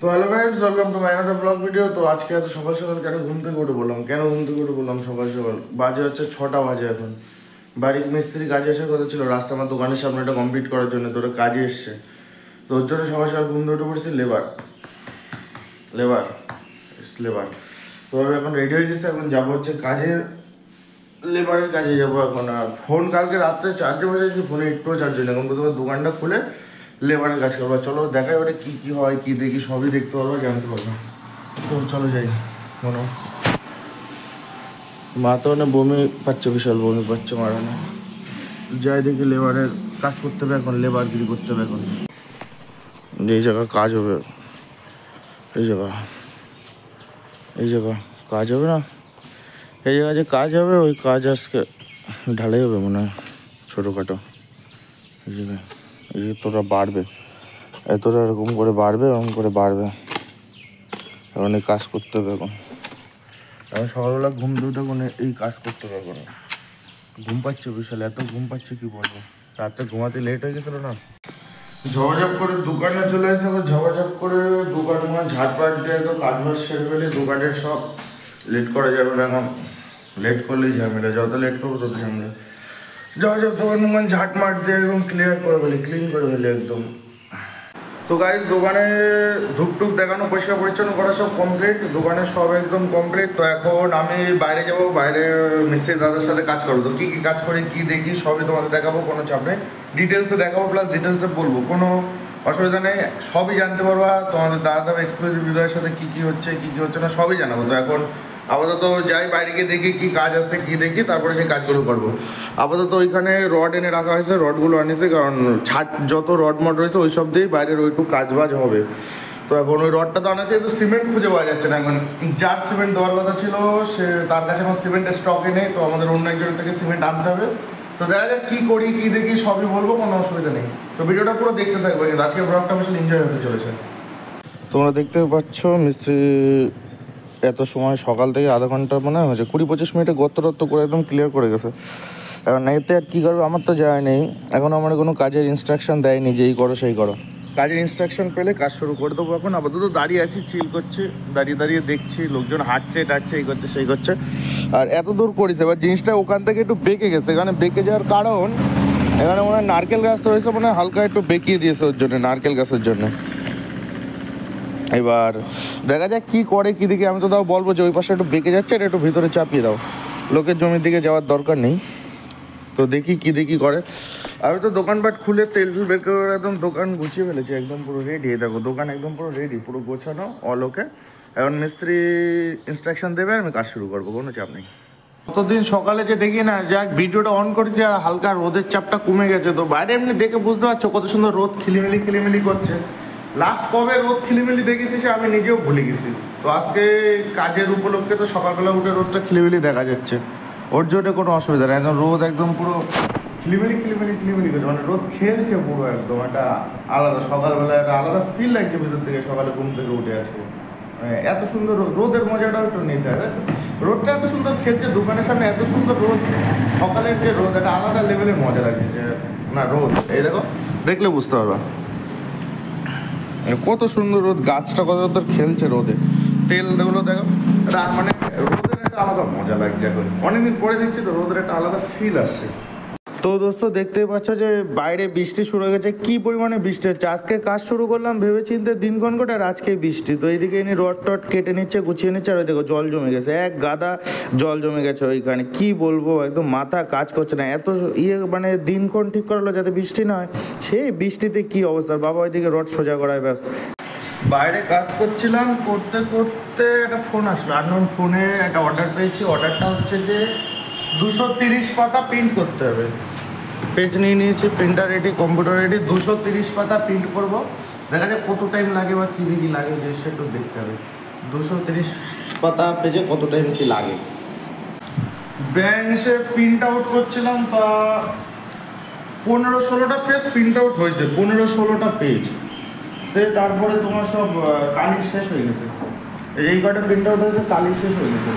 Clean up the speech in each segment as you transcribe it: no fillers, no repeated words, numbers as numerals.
তো hello friends, welcome to my another blog video. তো আজকে এত সকাল সকাল কেন ঘুম থেকে উঠে বললাম সকাল সকাল বাজে হচ্ছে 6টা বাজে। এখন বাড়ির মিস্ত্রি কাজে আসার কথা ছিল, রাস্তা আমার দোকানের সামনে এটা কমপ্লিট করার জন্য। তোরা কাজে এসছে, তো ওর জন্য সকাল সকাল ঘুম থেকে উঠে পড়েছি। লেবার তো আমি এখন রেডি হয়ে গেছি, এখন যাবো হচ্ছে কাজে, লেবারের কাজে যাবো এখন। ফোন কালকে রাত্রে চার্জে বসেছি, ফোনে একটুও চার্জ হয়নি। এখন প্রথমে দোকানটা খুলে লেবারের কাজ করবো। চলো দেখাই ওটা কী কী হয়, কী দেখি সবই দেখতে পারবো, জানতে পারবো। তো চলো যাই। কোনো মা তো না বমি পাচ্ছে, বিশাল বমি পাচ্ছে, মারা না। যাই দেখি লেবারের কাজ করতে হবে এখন, লেবারগিরি করতে হবে এখন। এই জায়গা কাজ হবে, এই জায়গা কাজ হবে না, এই জায়গায় যে কাজ হবে ওই কাজ আজকে ঢালাই হবে মনে হয়, ছোটোখাটো। এই জায়গায় এই যে তোরা বাড়বে, এতটা এরকম করে বাড়বে, এরকম করে বাড়বে। এখন এই কাজ করতে হবে এখন। আমি সকালবেলা ঘুম দুটো করে এই কাজ করতে হবে এখন। ঘুম পাচ্ছে বিশাল, এত ঘুম পাচ্ছে কি বলবো। রাতে ঘুমাতে লেট হয়ে গেছিলো না, ঝপাঝপ করে দোকানে চলে এসে ঝপাঝপ করে দোকান ঝাড়পাট দিয়ে তো কাজ বাজ সেরে ফেলে। দোকানের সব লেট করা যাবে না এখন, লেট করলেই ঝামেলা, যত লেট করবো তত ঝামেলা। ঝপাঝপ দোকান ঝাট মাট দিয়ে একদম ক্লিন করে ফেলি একদম। তো গাইজ দোকানে ধূপটুপ দেখানো, পরিষ্কার পরিচ্ছন্ন করা সব কমপ্লিট, দোকানে সব একদম কমপ্লিট। তো এখন আমি বাইরে যাব, বাইরে মিস্ত্রি দাদার সাথে কাজ করবো। তো কী কী কাজ করি, কী দেখি সবই তোমাদের দেখাবো, কোনো চাপ নেই। ডিটেলসে দেখাবো, প্লাস ডিটেলসে বলবো, কোনো অসুবিধা নেই। সবই জানতে পারবা তোমাদের দাদা এক্সক্লুসিভ ভিডিওর সাথে, কী কী হচ্ছে না সবই জানাবো। তো এখন আপাতত যাই বাইরে গিয়ে দেখি কী কাজ আছে, কী দেখি, তারপরে সেই কাজগুলো করবো। আপাতত ওইখানে রড এনে রাখা হয়েছে, রডগুলো আনিছে, কারণ ছাদ যত রড মড রয়েছে ওই সব দিয়েই বাইরের ওইটুকু কাজবাজ হবে। তো এখন ওই রডটা তো আনাচ্ছে, কিন্তু সিমেন্ট খুঁজে পাওয়া যাচ্ছে না এখন। যার সিমেন্ট দেওয়ার কথা ছিল সে, তার কাছে এখন সিমেন্টের স্টকে নেই। তো আমাদের অন্য একজনের থেকে সিমেন্ট আনতে হবে। তো দেখা যাক কী করি, কী দেখি সবই বলবো, কোনো অসুবিধা নেই। তো ভিডিওটা পুরো দেখতে থাকবে, কিন্তু আজকের ব্লগটা বেশি এনজয় হতে চলেছে। তোমরা দেখতে পাচ্ছ মিস্ত্রি এত সময় সকাল থেকে আধা ঘন্টা মনে হয়েছে, 20-25 মিনিটে গর্ত করে একদম ক্লিয়ার করে গেছে। এবার এতে আর কী করবে, আমার তো যায় নেই এখন, আমার কোনো কাজের ইনস্ট্রাকশন দেয়নি যে এই করো সেই করো। কাজের ইনস্ট্রাকশন পেলে কাজ শুরু করে দেবো। এখন আপাতত দাঁড়িয়ে আছি, চিল করছি, দাঁড়িয়ে দেখছি লোকজন হাঁটছে টাটছে, এই করছে সেই করছে। আর এত দূর করেছে, এবার জিনিসটা ওখান থেকে একটু বেঁকে গেছে। এখানে বেঁকে যাওয়ার কারণ, এখানে মনে হয় নারকেল গাছ রয়েছে, মনে হয় হালকা একটু বেঁকিয়ে দিয়েছে ওর জন্য, নারকেল গাছের জন্য। এবার দেখা যাক কী করে, কী দিকে। আমি তো তাও বলবো যে ওই পাশে একটু বেঁকে যাচ্ছে, এটা একটু ভিতরে চাপিয়ে দাও, লোকের জমির দিকে যাওয়ার দরকার নেই। তো দেখি কী দেখি করে। আমি তো দোকানপাট খুলে তেল বের করে একদম দোকান গুছিয়ে ফেলেছি, একদম পুরো রেডি। দেখো দোকান একদম পুরো রেডি, পুরো গোছানো অলোকে। এখন মিস্ত্রি ইনস্ট্রাকশন দেবে, আমি কাজ শুরু করবো, কোনো চাপ নেই। কতদিন সকালে যে দেখি না, যাক ভিডিওটা অন করেছি আর হালকা রোদের চাপটা কমে গেছে। তো বাইরে এমনি দেখে বুঝতে পারছো কত সুন্দর রোদ খিলিমিলি করছে। লাস্ট কবে রোদ খিলিমিলি দেখেছি সে আমি নিজেও ভুলে গেছি। তো আজকে কাজের উপলক্ষে তো সকালবেলা উঠে রোদটা খিলিমিলি দেখা যাচ্ছে, ওর জন্য কোনো অসুবিধা নেই। একদম রোদ একদম পুরো খিলিমিলি করছে, মানে রোদ খেলছে পুরো একদম। একটা আলাদা সকালবেলা একটা আলাদা ফিল লাগছে ভিতর থেকে, সকালে ঘুম থেকে উঠে আজকে। এত সুন্দর রোদের মজাটাও একটু নিতে হবে। রোদটা এত সুন্দর খেলছে দোকানের সামনে, এত সুন্দর রোদ, সকালের যে রোদ, একটা আলাদা লেভেলের মজা লাগছে যে না রোদ। এই দেখো, দেখলে বুঝতে পারবা কত সুন্দর রোদ, গাছটা কত সুন্দর খেলছে রোদে। তেলগুলো দেখো, এটা মানে রোদের একটা আলাদা মজা লাগছে এখন। অনেকদিন পরে দেখছি তো রোদের একটা আলাদা ফিল আসছে। তো দোস্ত দেখতেই পাচ্ছ যে বাইরে বৃষ্টি শুরু হয়ে গেছে, কী পরিমাণে বৃষ্টি হচ্ছে। আজকে কাজ শুরু করলাম ভেবে চিন্তে দিনক্ষণ করে, আর আজকে বৃষ্টি। তো এইদিকে এনে রড টড কেটে নিচ্ছে, গুছিয়ে নিচ্ছে, আর ওই দেখো জল জমে গেছে, এক গাদা জল জমে গেছে ওইখানে। কি বলবো, একদম মাথা কাজ করছে না। এত মানে দিনক্ষণ ঠিক করালো যাতে বৃষ্টি না হয়, সেই বৃষ্টিতে কি অবস্থা। বাবা ওইদিকে রড সোজা করায় ব্যস্ত। বাইরে কাজ করছিলাম, করতে করতে একটা ফোন আসলো, আননোন ফোনে একটা অর্ডার পেয়েছি। অর্ডারটা হচ্ছে যে 230 পাতা প্রিন্ট করতে হবে। পেজ নিয়ে নিয়েছি, প্রিন্টার রেডি, কম্পিউটার রেডি। 230 পাতা প্রিন্ট করবো। দেখা যাক কত টাইম লাগে বা কী কী লাগে, যে সেটা দেখতে হবে। 230 পাতা পেজে কত টাইম কী লাগে। ব্যাংকে প্রিন্ট আউট করছিলাম, তা 15-16টা পেজ প্রিন্ট আউট হয়েছে, 15-16টা পেজ। তারপরে তোমার সব কালি শেষ হয়ে গেছে। এই কটা প্রিন্ট আউট হয়েছে, কালি শেষ হয়ে গেছে।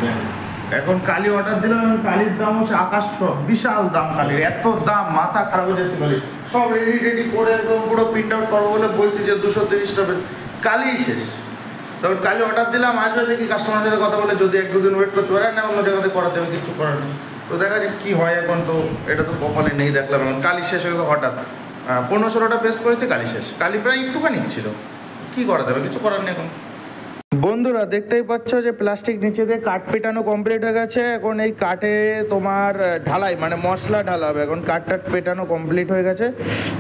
এখন কালি অর্ডার দিলাম, কালির দাম হচ্ছে আকাশ, সব বিশাল দাম কালির, এত দাম মাথা খারাপ হয়ে যাচ্ছে কালি। সব রেডি করে একদম পুরো প্রিন্ট আউট করবো বলে বলছি যে 230টা কালি শেষ। তখন কালকে অর্ডার দিলাম, আসবে দেখি কাস্টমারের সাথে কথা বলে যদি 1-2 দিন ওয়েট করতে পারে না অন্য জায়গাতে করাতে হবে, কিছু করার নেই। তো দেখা যাক কী হয় এখন। তো এটা তো কপালে নেই, দেখলাম এখন কালি শেষ হয়ে গেছে হঠাৎ। 15-16টা পেস করেছি, কালি শেষ। কালি প্রায় একটুখানি ছিল, কী করা যাবে, কিছু করার নেই এখন। বন্ধুরা দেখতেই পাচ্ছ যে প্লাস্টিক নিচে দিয়ে কাঠ পেটানো কমপ্লিট হয়ে গেছে। এখন এই কাঠে তোমার ঢালাই মানে মশলা ঢালা হবে। এখন কাঠ পেটানো কমপ্লিট হয়ে গেছে,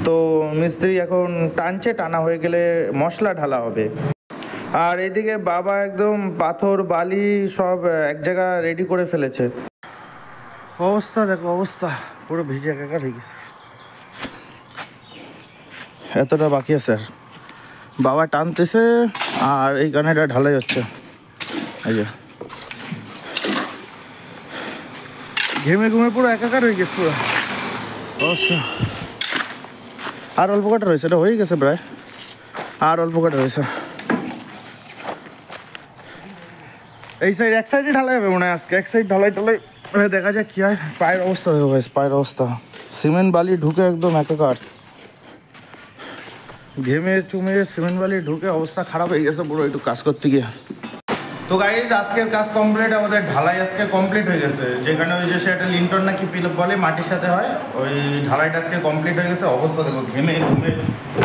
তো মিস্ত্রি এখন টানছে, টানা হয়ে গেলে মশলা ঢালা হবে। আর এইদিকে বাবা একদম পাথর বালি সব এক জায়গা রেডি করে ফেলেছে। অবস্থা দেখো, অবস্থা পুরো ভিজে একাকার হয়ে গেছে। এতটা বাকি আছে আর বাবা টানতেছে, আর এই গানেটা ঢালাই হচ্ছে। এই যে ঘেমে ঘুমে পুরো একাকার হয়ে গেছে পুরো অবস্থা। আর অল্প কাটা রয়েছে, এটা হয়ে গেছে প্রায়, আর অল্প কাটা রয়েছে। এই সাইড এক সাইডে ঢালাই হবে মনে হয় আজকে, এক সাইড ঢালাই টালাই দেখা যাক কি হয়। পায়ের অবস্থা দেখো ভাই, পায়ের অবস্থা সিমেন্ট বালি ঢুকে একদম একাকার, ঘেমে চুমে সিমেন্ট বালি ঢুকে অবস্থা খারাপ হয়ে গেছে পুরো একটু কাজ করতে গিয়ে। তো গাইজ আজকের কাজ কমপ্লিট, আমাদের ঢালাই আজকে কমপ্লিট হয়ে গেছে। যেখানে ওই যে সেটা লিন্টন নাকি পিলপ বলে মাটির সাথে হয়, ওই ঢালাইটা আজকে কমপ্লিট হয়ে গেছে। অবস্থা দেখো ঘেমে ঘুমে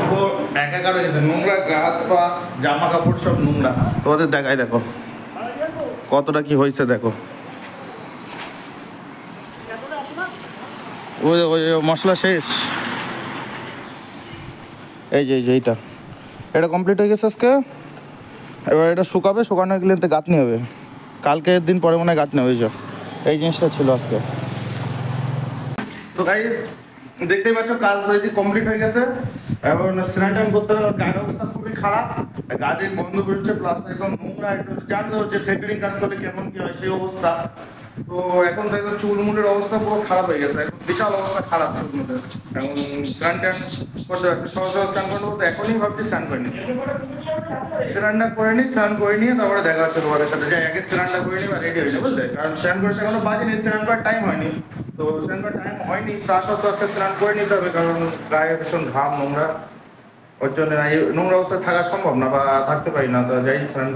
পুরো একাকার হয়ে গেছে, নোংরা হাত পা জামা কাপড় সব নোংরা। তোমাদের দেখাই দেখো কতটা কি হয়েছে দেখো। ওই ওই মশলা শেষ, এই যে এইটা এটা কমপ্লিট হয়ে গেছে আজকে। এবার এটা শুকাবে, শুকানো গেলে গাঁথনি হবে, কালকের দিন পরে মনে হয় গাঁথনি হবে। এই জিনিসটা ছিল আজকে। তো গাইস দেখতেই পাচ্ছ কাজ অলরেডি কমপ্লিট হয়ে গেছে। এখন স্নান টান করতে হবে, গায়ের অবস্থা খুবই খারাপ, গা দিয়ে গন্ধ বেরোচ্ছে, প্লাস একদম নোংরা। একটু জানতো যে সেন্টারিং কাজ করলে কেমন কি হয় সেই অবস্থা। তো এখন দেখো চুলমুলের অবস্থা পুরো খারাপ হয়ে গেছে, এখন বিশাল অবস্থা খারাপ চুলমুলের। এখন স্নান টান করতে পারছে, সহজ সহজ স্নান করতে করতে এখনই ভাবছি স্নান করে নিই, স্নানটা করে নিই। স্নান করে নিয়ে তারপরে দেখা হচ্ছে তোমাদের সাথে, যাই আগে স্নানটা করে নিই বা রেডি হয়ে যাই, বুঝলে? কারণ স্নান করেছে এখনো বাজেনি, স্নান করার টাইম হয়নি। তো স্নান করার টাইম হয়নি, তা সত্ত্বেও আজকে স্নান করে নিতে হবে, কারণ গায়ে ভীষণ ঘাম নোংরা, ওর জন্য এই নোংরা অবস্থায় থাকা সম্ভব না বা থাকতে পারি না। তো যাই স্নান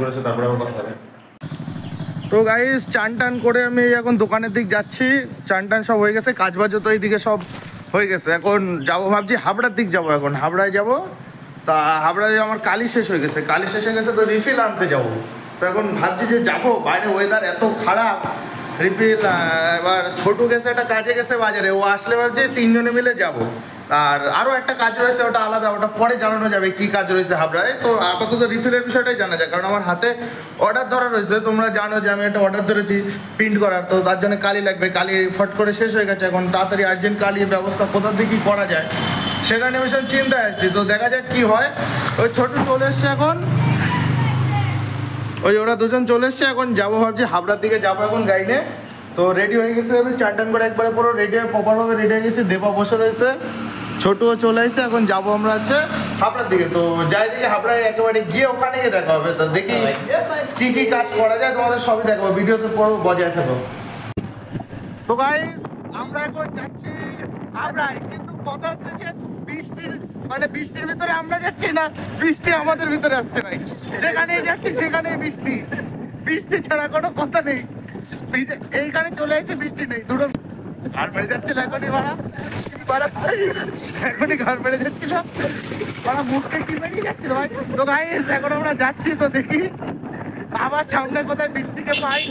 করেছে তারপরে আবার কথা হবে। তো গাইস চান টান করে আমি এখন দোকানের দিক যাচ্ছি। চান টান সব হয়ে গেছে, কাজ বাজও তো এইদিকে সব হয়ে গেছে। এখন যাবো ভাবছি হাবড়ার দিক যাবো, এখন হাবড়ায় যাব। তা হাবড়ায় আমার কালি শেষ হয়ে গেছে, কালি শেষ হয়ে গেছে, তো রিফিল আনতে যাবো। তো এখন ভাবছি যে যাবো, বাইরে ওয়েদার এত খারাপ, রিফিল এবার ছোটো গেছে একটা কাজে গেছে বাজারে, ও আসলে ভাবছি 3 জনে মিলে যাব। আর আরও একটা কাজ রয়েছে, ওটা আলাদা, ওটা পরে জানানো যাবে কি কাজ রয়েছে হাবড়ায়। তো আপাতত রিফিলের বিষয়টাই জানা যায়, কারণ আমার হাতে অর্ডার ধরা রয়েছে। তোমরা জানো যে আমি একটা অর্ডার ধরেছি প্রিন্ট করার, তো তার জন্য কালি লাগবে। কালি ফট করে শেষ হয়ে গেছে, এখন তাড়াতাড়ি আর্জেন্ট কালির ব্যবস্থা কোথা থেকে কী করা যায় সেটা নিয়ে ভীষণ চিন্তায় আসছি। তো দেখা যাক কী হয়। ওই ছোটো চলে এসছে এখন, ওই ওরা দুজন চলে এসছে, এখন যাবো ভাবছি হাবড়ার দিকে যাবো এখন গাড়ি নিয়ে। তো রেডি হয়ে গেছে, আমি চান টান করে একবারে পুরো রেডি হয়ে প্রপারভাবে রেডি হয়ে গেছি। দেবা বসে রয়েছে, ছোটও চলে আসছে, এখন যাবো আমরা হচ্ছে হাবড়ার দিকে। তো যাই দিকে হাবড়ায় একেবারে গিয়ে ওখানে গিয়ে দেখা হবে। তো দেখি কি কি কাজ করা যায়, তোমাদের সবই দেখাবো, ভিডিওতে পুরো বজায় থাকো। তো গাইস আমরা এখন যাচ্ছি হাবড়ায়, কিন্তু কথা হচ্ছে যে বৃষ্টির ভিতরে আমরা যাচ্ছি না, বৃষ্টি আমাদের ভিতরে আসছে ভাই। যেখানেই যাচ্ছি সেখানেই বৃষ্টি, বৃষ্টি ছাড়া কোনো কথা নেই। এইখানে চলে আসছে, বৃষ্টি নেই, দুটো ঘাড় মেরে যাচ্ছিল এখনই এখনই ঘাড় মেরে যাচ্ছিল, মুখে কি বেরিয়ে যাচ্ছিল ভাই। তো গাইস এখন আমরা যাচ্ছি, তো দেখি আবার সামনে কোথায় বৃষ্টিকে পাই,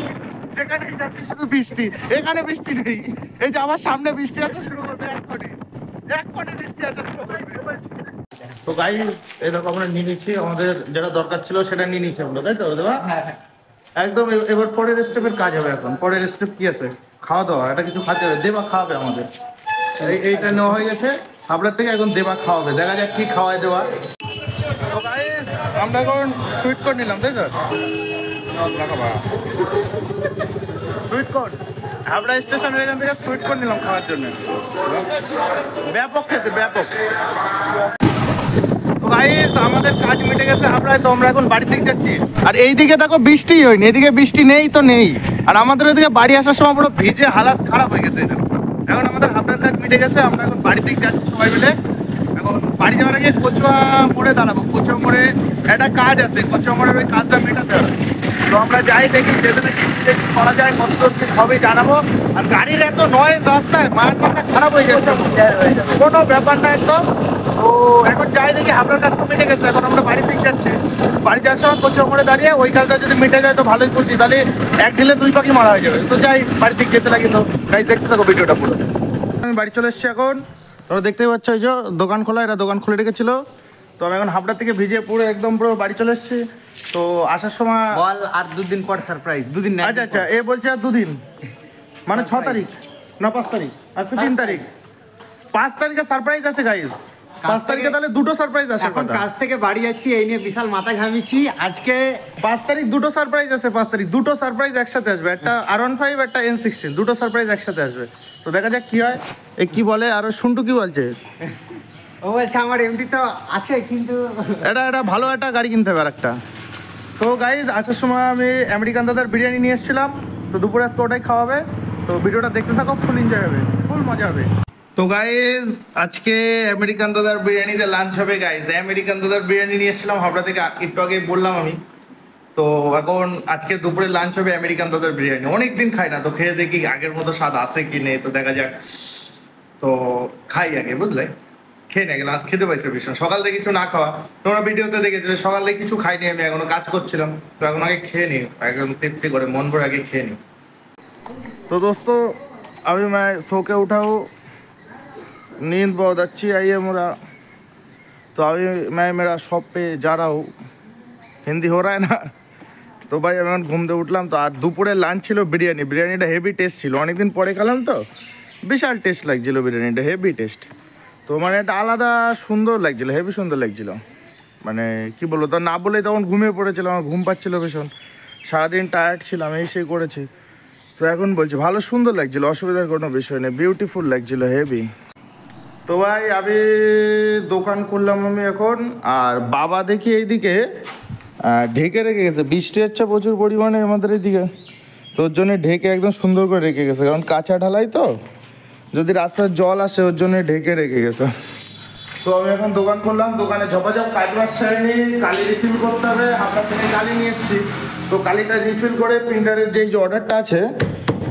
যেখানে যাচ্ছি শুধু বৃষ্টি, এখানে বৃষ্টি নেই। এই যে আবার সামনে বৃষ্টি আসা শুরু করবে, এক কোণে বৃষ্টি আসা শুরু করবে। তো গাইস এরকম আমরা নিয়ে নিচ্ছি, আমাদের যেটা দরকার ছিল সেটা নিয়ে নিচ্ছি আমরা, তাই তো দেবা? হ্যাঁ একদম। এবার পরের স্টেপের কাজ হবে। এখন পরের স্টেপ কি আছে? খাওয়া দাওয়া, এটা কিছু খাতে হবে, দেবা খাওয়াবে আমাদের। এইটা নেওয়া হয়ে গেছে হাবড়ার থেকে, এখন দেবা খাওয়াবে, দেখা যাক কি খাওয়ায় দেওয়া। তো গাইস আমরা এখন সুইট কর্ন নিলাম, তাই তো? সুইট কর্ন হাবড়া স্টেশনের এখান থেকে সুইট কর্ন নিলাম খাওয়ার জন্য, ব্যাপক খেতে, ব্যাপক। গাইস আমাদের কাজ মিটে গেছে হাবড়ায়, তো আমরা এখন বাড়ির দিকে যাচ্ছি। আর এইদিকে দেখো বৃষ্টি হয়নি, এদিকে বৃষ্টি নেই তো নেই। আর আমাদের ওইদিকে বাড়ি আসার সময় পুরো ভিজে হালাত খারাপ হয়ে গেছে। এখন আমাদের হাবড়ার কাজ মিটে গেছে, আমরা এখন বাড়ির দিকে যাচ্ছি সবাই মিলে। এখন বাড়ি যাওয়ার আগে কচুয়া মোড়ে দাঁড়াবো। কচুয়া মোড়ে একটা কাজ আছে, কচুয়া মোড়ে ওই কাজটা মেটাতে হবে। তো আমরা যাই দেখি, যেতে দেখি করা যায়, কত দূর কি সবই জানাবো। আর গাড়ির এত নয় রাস্তায় মাথা খারাপ হয়ে যাচ্ছে, কোনো ব্যাপার না একদম। তো এখন যাই দেখি আপনার কাজ তো মিটে গেছে, এখন আমরা বাড়ি থেকে যাচ্ছি। বাড়ি যাওয়ার সময় কচুয়া মোড়ে দাঁড়িয়ে ওই কাজটা যদি মিটে যায় তো ভালোই খুশি, তাহলে এক ঢিলে দুই পাখি মারা হয়ে যাবে। তো যাই, বাড়ি থেকে যেতে লাগি। তো গাইজ দেখতে থাকো ভিডিওটা পুরো। আমি বাড়ি চলে এসেছি এখন। তোমরা দেখতেই পাচ্ছ এই যে দোকান খোলা, এটা দোকান খুলে রেখেছিল। তো আমি এখন হাবড়া থেকে ভিজে পুরো একদম পুরো বাড়ি চলে এসেছি। তো আসার সময় বল আর দুদিন পর সারপ্রাইজ, দুদিন না। আচ্ছা আচ্ছা, এ বলছে আর দুদিন, মানে 6 তারিখ না 5 তারিখ, আজকে 3 তারিখ, 5 তারিখে সারপ্রাইজ আছে গাইজ। 5 তারিখে তাহলে দুটো সারপ্রাইজ আছে। এখন কাজ থেকে বাড়ি যাচ্ছি, এই নিয়ে বিশাল মাথা ঘামিয়েছি আজকে। 5 তারিখ দুটো সারপ্রাইজ আছে, 5 তারিখ দুটো সারপ্রাইজ একসাথে আসবে, একটা R15 একটা N16, দুটো সারপ্রাইজ একসাথে আসবে। তো দেখা যাক কি হয়। এ কি বলে, আরো শুন্টু কি বলছে? ও বলছে আমার এমডি তো আছে, কিন্তু এটা ভালো একটা গাড়ি কিনতে হবে আর একটা। তো গাইজ আসার সময় আমি আমেরিকান দাদার বিরিয়ানি নিয়ে এসেছিলাম। তো দুপুরে আজকে ওটাই খাওয়াবে। তো ভিডিওটা দেখতে থাকো, ফুল এনজয় হবে, ফুল মজা হবে। তো গাইজ আজকে আমেরিকান দাদার বিরিয়ানিতে লাঞ্চ হবে গাইজ। আমেরিকান দাদার বিরিয়ানি নিয়ে এসেছিলাম হাবড়া থেকে, একটু আগে বললাম আমি। তো এখন আজকে দুপুরে লাঞ্চ হবে আমেরিকান দাদার বিরিয়ানি। অনেকদিন খাই না, তো খেয়ে দেখি আগের মতো স্বাদ আসে কি নেই, তো দেখা যাক। তো খাই আগে, বুঝলে, খেয়ে নিয়ে লাঞ্চ খেতে পাইছে ভীষণ। সকাল থেকে কিছু না খাওয়া, তোমরা ভিডিওতে দেখেছো সকাল থেকে কিছু খাইনি আমি, এখনো কাজ করছিলাম। তো এখন আগে খেয়ে নিই, একদম তৃপ্তি করে মন ভরে আগে খেয়ে নিই। तो दोस्तों अभी मैं सो के उठा हूँ, नींद बहुत अच्छी आई है मेरा। तो अभी मैं मेरा शॉप पे जा रहा हूँ। हिंदी हो रहा है ना? तो भाई আমি এখন ঘুম থেকে উঠলাম। তো আর দুপুরে লাঞ্চ ছিল বিরিয়ানি। বিরিয়ানিটা হেভি টেস্ট ছিল, অনেকদিন পরে খেলাম তো বিশাল টেস্ট লাগছিল বিরিয়ানিটা, হেভি টেস্ট। তো মানে একটা আলাদা সুন্দর লাগছিল, হেভি সুন্দর লাগছিল। মানে কি বলবো, তো না বলেই তখন ঘুমিয়ে পড়েছিলাম, আমার ঘুম পাচ্ছিল ভীষণ, সারাদিন টায়ার্ড ছিলাম, এই সেই করেছি। তো এখন বলছি ভালো সুন্দর লাগছিল, অসুবিধার কোনো বিষয় নেই, বিউটিফুল লাগছিল হেভি। তো ভাই আমি দোকান করলাম আমি এখন। আর বাবা দেখি এইদিকে ঢেকে রেখে গেছে, বৃষ্টি হচ্ছে প্রচুর পরিমাণে আমাদের এইদিকে। তো ওর জন্য ঢেকে একদম সুন্দর করে রেখে গেছে, কারণ কাঁচা ঢালাই তো, যদি রাস্তার জল আসে ওর জন্য ঢেকে রেখে গেছে। তো আমি এখন দোকান করলাম, দোকানে ঝপাঝপ কাজ বাজ সেরে নিই, কালি রিফিল করতে হবে। হাবড়া থেকে কালি নিয়ে এসেছি, তো কালিটা রিফিল করে প্রিন্টারের যে অর্ডারটা আছে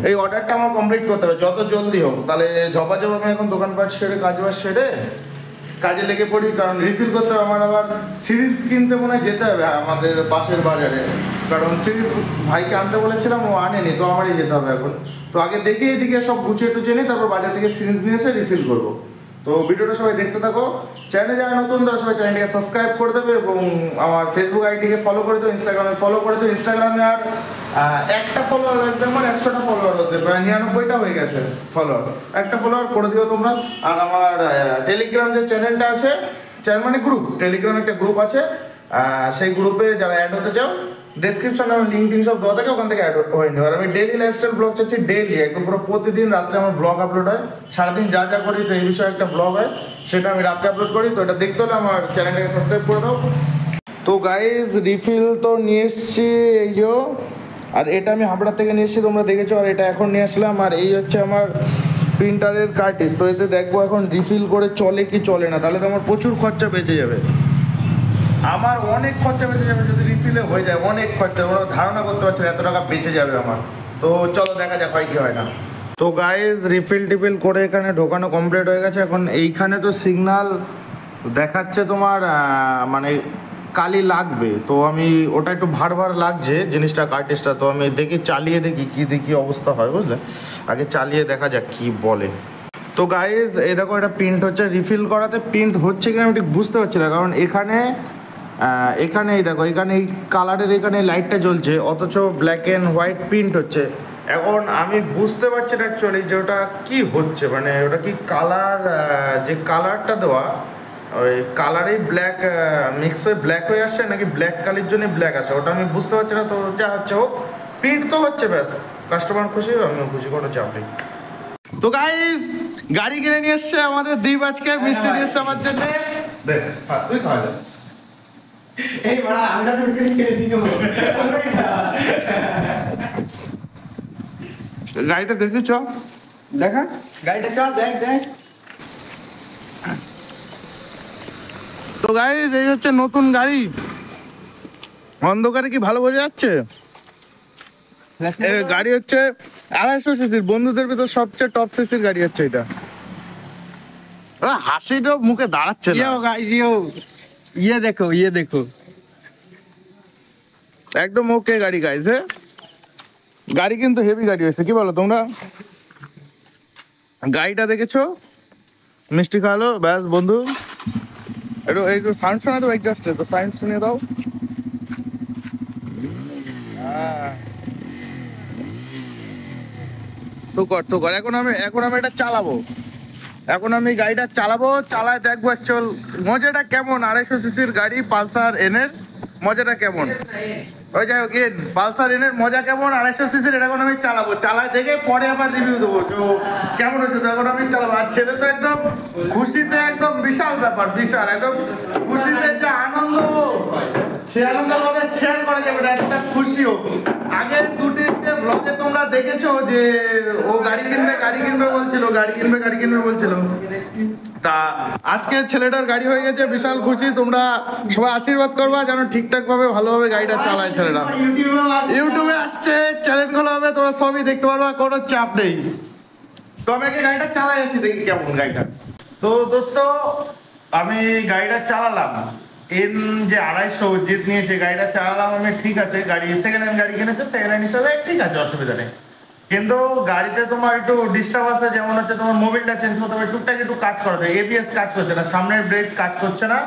এই অর্ডারটা আমার কমপ্লিট করতে হবে যত জলদি হোক। তাহলে ঝপাঝপ আমি এখন দোকানপাট সেরে কাজ বাজ সেরে কাজে লেগে পড়ি, কারণ রিফিল করতে হবে আমার। আবার সিরিজ কিনতে মনে হয় যেতে হবে আমাদের পাশের বাজারে, কারণ সিরিজ ভাইকে আনতে বলেছিলাম, ও আনেনি, তো আমারই যেতে হবে এখন। তো আগে দেখে এদিকে সব গুছিয়ে টুচিয়ে নিই, তারপর বাজার থেকে সিরিজ নিয়ে এসে রিফিল করবো। তো ভিডিওটা সবাই দেখতে থাকো। চ্যানেলে যারা নতুন তারা সবাই চ্যানেলটিকে সাবস্ক্রাইব করে দেবে এবং আমার ফেসবুক আইডিকে ফলো করে দেবো, ইনস্টাগ্রামে ফলো করে দেবো। ইনস্টাগ্রামে আর একটা ফলোয়ার লাগবে আমার, 100টা ফলোয়ার হতে, প্রায় 99টা হয়ে গেছে ফলোয়ার। একটা ফলোয়ার করে দিও তোমরা। আর আমার টেলিগ্রাম যে চ্যানেলটা আছে, চ্যানেল মানে গ্রুপ, টেলিগ্রাম একটা গ্রুপ আছে, সেই গ্রুপে যারা অ্যাড হতে চাও ডেসক্রিপশনে আমার লিঙ্ক টিঙ্ক সব দেওয়া থাকে, ওখান থেকে অ্যাড হয়ে নেবে। আর আমি ডেইলি লাইফস্টাইল ব্লগ চাচ্ছি, ডেইলি একদম পুরো প্রতিদিন রাত্রে আমার ব্লগ আপলোড হয়। সারাদিন যা যা করি তো এই বিষয়ে একটা ব্লগ হয়, সেটা আমি রাত্রে আপলোড করি। তো এটা দেখতে হলে আমার চ্যানেলটাকে সাবস্ক্রাইব করে দাও। তো গাইজ রিফিল তো নিয়ে এসছি এই যে, আর এটা আমি হাবড়া থেকে নিয়ে এসেছি, তোমরা দেখেছো। আর এটা এখন নিয়ে আসলাম। আর এই হচ্ছে আমার প্রিন্টারের কার্টিস। তো এতে দেখবো এখন রিফিল করে চলে কি চলে না, তাহলে তো আমার প্রচুর খরচা বেঁচে যাবে, আমার অনেক খরচা বেঁচে যাবে যদি রিফিলে হয়ে যায়, অনেক খরচা, ওরা ধারণা করতে পারছে এত টাকা বেঁচে যাবে আমার। তো চলো দেখা যাক হয় কি হয় না। তো গাইজ রিফিল টিফিল করে এখানে ঢোকানো কমপ্লিট হয়ে গেছে। এখন এইখানে তো সিগনাল দেখাচ্ছে তোমার মানে কালি লাগবে, তো আমি ওটা একটু ভার ভার লাগছে জিনিসটা, কার্টিসটা। তো আমি দেখি চালিয়ে দেখি কি অবস্থা হয়, বুঝলে, আগে চালিয়ে দেখা যাক কি বলে। তো গাইজ এই দেখো এটা প্রিন্ট হচ্ছে, রিফিল করাতে প্রিন্ট হচ্ছে কিনা আমি ঠিক বুঝতে পারছি না, কারণ এখানে এই দেখো এখানে এই কালারের এখানে লাইটটা জ্বলছে, অথচ ব্ল্যাক অ্যান্ড হোয়াইট প্রিন্ট হচ্ছে। এখন আমি বুঝতে পারছি না অ্যাকচুয়ালি যে ওটা কি হচ্ছে, মানে ওটা কি কালার, যে কালারটা দেওয়া ওই কালারেই ব্ল্যাক মিক্স হয়ে ব্ল্যাক হয়ে আসছে, নাকি ব্ল্যাক কালির জন্য ব্ল্যাক আসে, ওটা আমি বুঝতে পারছি না। তো যা হচ্ছে হোক, প্রিন্ট তো হচ্ছে, ব্যাস, কাস্টমার খুশি, আমিও খুশি, কোনো চাপ নেই। তো গাইস গাড়ি কিনে নিয়ে এসছে আমাদের দ্বীপ, আজকে মিষ্টি নিয়ে এসছে আমার জন্য। দেখ তুই খাওয়া যা, এই বড়া আমরা তো কিনে দিতে হবে। গাড়িটা দেখি চ, দেখা গাড়িটা চল, দেখ তো গাইস এই হচ্ছে নতুন গাড়ি, অন্ধকারে কি ভালো বোঝা যাচ্ছে? গাড়ি হচ্ছে 250 সিসির, বন্ধুদের ভিতর সবচেয়ে টপ সিসির গাড়ি হচ্ছে এটা। হাসিটা মুখে দাঁড়াচ্ছে না। ये देखो ये देखो একদম ওকে গাড়ি গাইস। গাড়ি কিন্তু হেভি গাড়ি হয়েছে, কি বলো তোমরা? গাড়িটা দেখেছো, মিষ্টি খাওয়ালো ব্যাস বন্ধু। একটু একটু সাউন্ড শোনা দাও, এক্সজাস্টে তো সাউন্ড শুনিয়ে দাও। তো কর এখন আমি এটা চালাবো। এখন আমি গাড়িটা চালাবো, চালায় দেখবো অ্যাকচুয়াল মজাটা কেমন। 250 সিসির গাড়ি পালসার এনের মজাটা কেমন। ওই যাই হোক, পালসার এনের মজা কেমন, 250 সিসির, এটা এখন আমি চালাবো। চালায় দেখে পরে আবার রিভিউ দেবো তো কেমন হয়েছে। তো এখন আমি চালাবো। আর ছেলে তো একদম খুশিতে, একদম বিশাল ব্যাপার, বিশাল একদম খুশিতে যে আনন্দ, সে আনন্দের কথা শেয়ার করা যাবে না, একটা খুশিও। আগের দুটি ব্লগে তোমরা দেখেছো যে ও গাড়ি কিনবে বলছিল। তা আজকে ছেলেটার গাড়ি হয়ে গেছে, বিশাল খুশি। তোমরা সবাই আশীর্বাদ করবা যেন ঠিকঠাক ভাবে ভালোভাবে গাড়িটা চালায় ছেলেটা। ইউটিউবে আসছে, চ্যানেল খোলা হবে, তোমরা সবই দেখতে পারবা, কোনো চাপ নেই। তো আমি আগে গাড়িটা চালাই আসি, দেখি কেমন গাড়িটা। তো দোস্ত আমি গাড়িটা চালালাম, এন যে 250 জিত নিয়েছে, গাড়িটা চালালাম আমি, ঠিক আছে। গাড়ি সেকেন্ড হ্যান্ড গাড়ি কিনেছে, সেকেন্ড হ্যান্ড হিসাবে ঠিক আছে, অসুবিধা নেই। কিন্তু গাড়িতে তোমার একটু ডিস্টার্ব আছে, যেমন হচ্ছে তোমার মোবিলটা চেঞ্জ করতে হবে, টুকটাক একটু কাজ করাতে হবে। এবিএস কাজ করছে না, সামনের ব্রেক কাজ করছে না,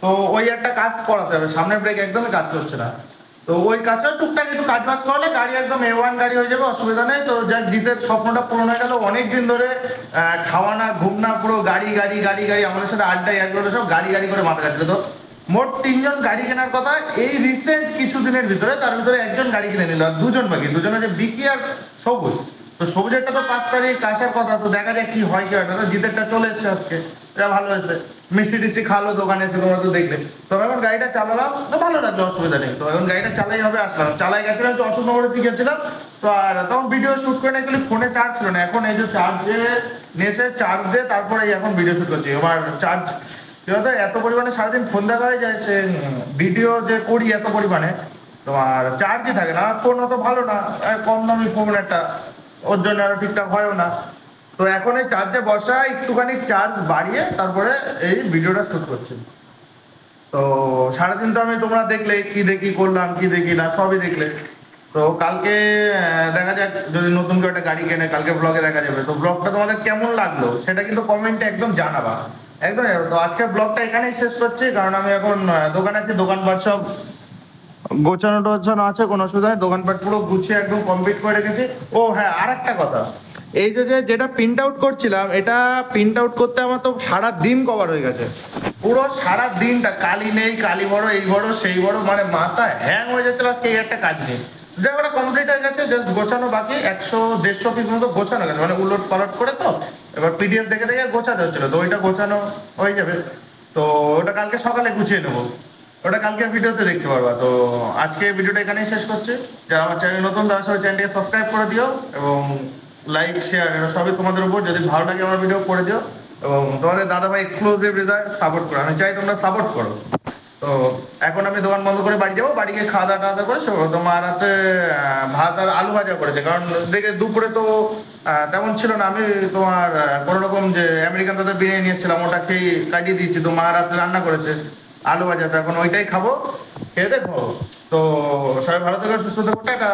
তো ওই একটা কাজ করাতে হবে। সামনের ব্রেক একদমই কাজ করছে না, তো ওই কাজটা টুকটাক একটু কাজ বাজ করলে গাড়ি একদম A1 গাড়ি হয়ে যাবে, অসুবিধা নেই। তো যাক, জিতের স্বপ্নটা পূরণ হয়ে গেল। অনেকদিন ধরে খাওয়া না ঘুম না, পুরো গাড়ি গাড়ি গাড়ি গাড়ি, আমাদের সাথে আড্ডায় একবারে সব গাড়ি গাড়ি করে মাথা কাটছিল। তো মোট 3 জন গাড়ি কেনার কথা এই রিসেন্ট কিছুদিনের ভিতরে, তার ভিতরে একজন গাড়ি কিনে নিল, আর 2 জন বাকি। 2 জনের যে বিকি আর সবুজ। তো সবুজেরটা তো 5 তারিখ আসার কথা, তো দেখা যায় কি হয় কি হয় না। তো জিতেরটা চলে এসছে আজকে, যা ভালো হয়েছে। মিষ্টি টিষ্টি খালো, দোকানে এসে তোমরা তো দেখলে। তো এখন গাড়িটা চালালাম, তো ভালো লাগলো, অসুবিধা নেই। তো এখন গাড়িটা চালাই হবে, আসলাম, চালাই গেছিলাম তো অশোকনগরের দিকে গেছিলাম। তো আর তখন ভিডিও শুট করে না, এগুলি ফোনে চার্জ ছিল না। এখন এই যে চার্জে নেসে চার্জ দিয়ে তারপরে এখন ভিডিও শুট করছি। আমার চার্জ এত পরিমাণে সারাদিন ফোন দেখা হয়ে যায়, সে ভিডিও যে করি এত পরিমাণে, তোমার চার্জই থাকে না। ফোন অত ভালো না, কম দামি ফোন একটা, ওর জন্য আরো ঠিকঠাক হয়ও না। তো এখন এই চার্জে বসা, একটুখানি চার্জ বাড়িয়ে তারপরে এই ভিডিওটা শুট করছি। তো সারাদিন তো আমি, তোমরা দেখলে কি দেখি করলাম, কি দেখি না সবই দেখলে। তো কালকে দেখা যাক, যদি নতুন কেউ একটা গাড়ি কেনে, কালকে ব্লগে দেখা যাবে। তো ব্লগটা তোমাদের কেমন লাগলো সেটা কিন্তু কমেন্টে একদম জানাবা, একদম। তো আজকের ব্লগটা এখানেই শেষ করছি, কারণ আমি এখন দোকানে আছি, দোকানপাট সব গোছানো টোছানো আছে, কোনো অসুবিধা নেই। দোকানপাট পুরো গুছিয়ে একদম কমপ্লিট করে রেখেছি। ও হ্যাঁ, আর একটা কথা, এই যে যেটা প্রিন্ট আউট করছিলাম, এটা প্রিন্ট আউট করতে আমার তো সারা দিন কভার হয়ে গেছে, পুরো সারা দিনটা। কালি নেই, কালি বড়, এই বড় সেই বড়, মানে মাথা হ্যাং হয়ে যাচ্ছিল। আজকে এই একটা কাজ নেই, যাই ওটা কমপ্লিট হয়ে গেছে, জাস্ট গোছানো বাকি। 100-150 পিস মতো গোছানো গেছে, মানে উলট পালট করে। তো এবার পিডিএফ দেখে দেখে গোছাতে হচ্ছিল, তো ওইটা গোছানো হয়ে যাবে। তো ওটা কালকে সকালে গুছিয়ে নেবো, ওটা কালকে ভিডিওতে দেখতে পারবা। তো আজকে ভিডিওটা এখানেই শেষ করছি। যারা আমার চ্যানেল নতুন, তারা সবাই চ্যানেলটিকে সাবস্ক্রাইব করে দিও, এবং লাইক শেয়ার এটা সবই তোমাদের উপর। যদি ভালো লাগে আমার ভিডিও করে দিও, এবং তোমাদের দাদাভাই এক্সক্লুসিভ হৃদয় সাপোর্ট করো, আমি চাই তোমরা সাপোর্ট করো। তো এখন আমি দোকান বন্ধ করে বাড়ি যাবো, বাড়ি গিয়ে খাওয়া দাওয়া করে শোবো। তোমার হাতে ভাত আর আলু ভাজা করেছে, কারণ দেখে দুপুরে তো তেমন ছিল না। আমি তোমার কোনো রকম যে আমেরিকান তাদের বিরিয়ানি নিয়ে এসেছিলাম, ওটা খেয়ে কাটিয়ে দিয়েছি। তো মা রাতে রান্না করেছে আলু ভাজা, তো এখন ওইটাই খাবো, খেয়ে দেখো। তো সবাই ভালো থেকো, সুস্থ থেকো, টাটা।